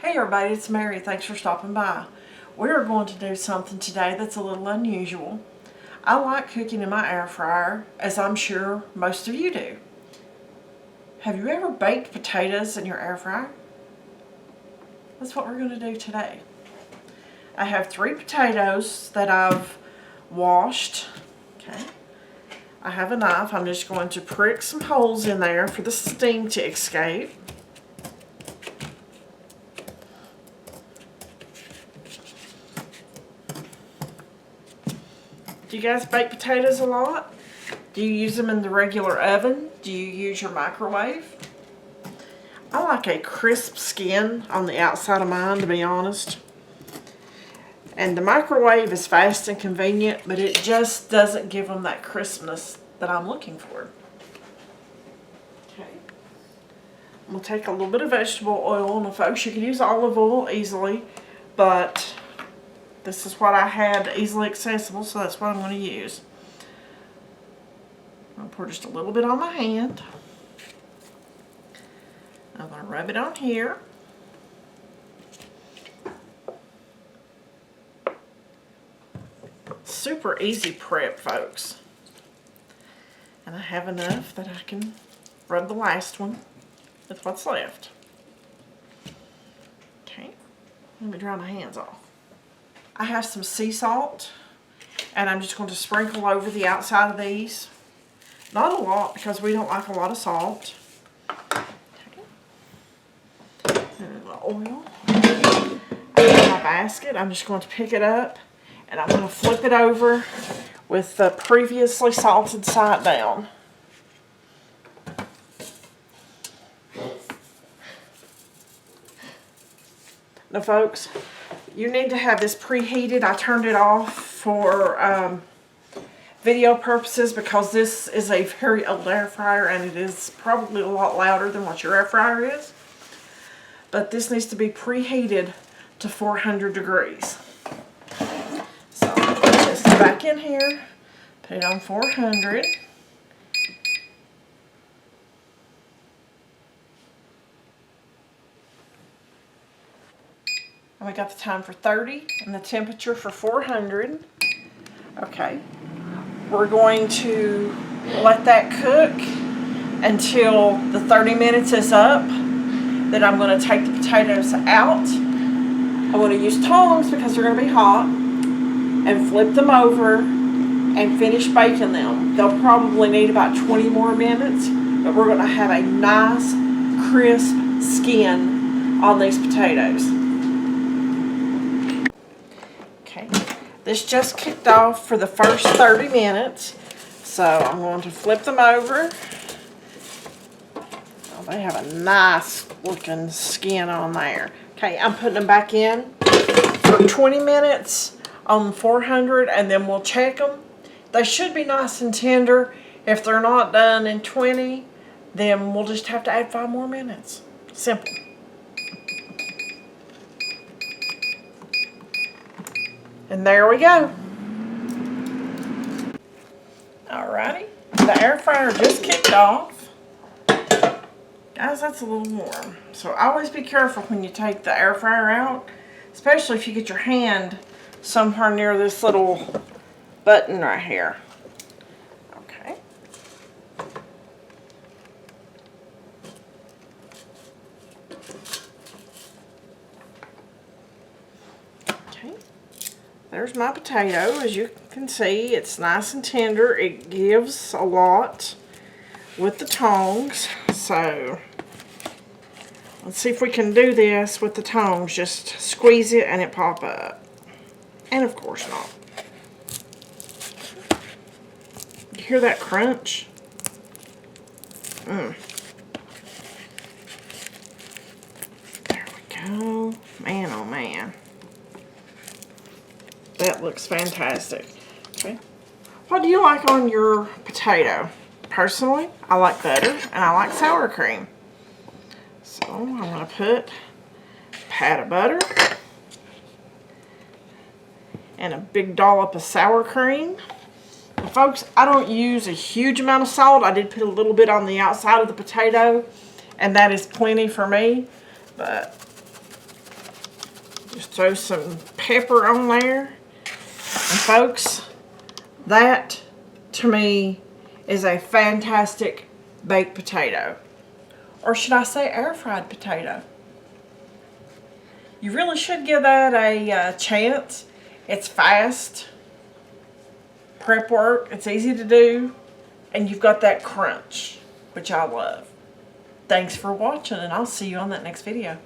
Hey everybody, it's Mary. Thanks for stopping by. We're going to do something today that's a little unusual. I like cooking in my air fryer, as I'm sure most of you do. Have you ever baked potatoes in your air fryer? That's what we're going to do today. I have 3 potatoes that I've washed. Okay. I have a knife. I'm just going to prick some holes in there for the steam to escape. Do you guys bake potatoes a lot? Do you use them in the regular oven? Do you use your microwave? I like a crisp skin on the outside of mine, to be honest. And the microwave is fast and convenient, but it just doesn't give them that crispness that I'm looking for. Okay. I'm going to take a little bit of vegetable oil, and folks, you can use olive oil easily, but this is what I had easily accessible, so that's what I'm going to use. I'll pour just a little bit on my hand. I'm going to rub it on here. Super easy prep, folks. And I have enough that I can rub the last one with what's left. Okay, let me dry my hands off. I have some sea salt, and I'm just going to sprinkle over the outside of these. Not a lot, because we don't like a lot of salt. Okay. And the oil. I have my basket. I'm just going to pick it up, and I'm going to flip it over with the previously salted side down. Now, folks, you need to have this preheated. I turned it off for video purposes because this is a very old air fryer and it is probably a lot louder than what your air fryer is. But this needs to be preheated to 400 degrees. So I'll put this back in here, put it on 400. And we got the time for 30 and the temperature for 400. Okay. We're going to let that cook until the 30 minutes is up. Then I'm going to take the potatoes out. I'm going to use tongs because they're going to be hot and flip them over and finish baking them. They'll probably need about 20 more minutes, but we're going to have a nice crisp skin on these potatoes. Okay, this just kicked off for the first 30 minutes, so I'm going to flip them over. Oh, they have a nice looking skin on there. Okay, I'm putting them back in for 20 minutes on 400, and then we'll check them. They should be nice and tender. If they're not done in 20, then we'll just have to add 5 more minutes. Simple. And there we go. Alrighty, the air fryer just kicked off. Guys, that's a little warm. So always be careful when you take the air fryer out, especially if you get your hand somewhere near this little button right here. Okay. Okay. There's my potato. As you can see, it's nice and tender. It gives a lot with the tongs. So let's see if we can do this with the tongs. Just squeeze it and it pop up. And of course not. You hear that crunch? There we go. Man, oh man. That looks fantastic. Okay. What do you like on your potato? Personally, I like butter and I like sour cream. So I'm going to put a pat of butter and a big dollop of sour cream. And folks, I don't use a huge amount of salt. I did put a little bit on the outside of the potato, and that is plenty for me. But Just throw some pepper on there. And folks, that to me is a fantastic baked potato. Or should I say air fried potato? You really should give that a chance. It's fast prep work. It's easy to do. And you've got that crunch, which I love. Thanks for watching, and I'll see you on that next video.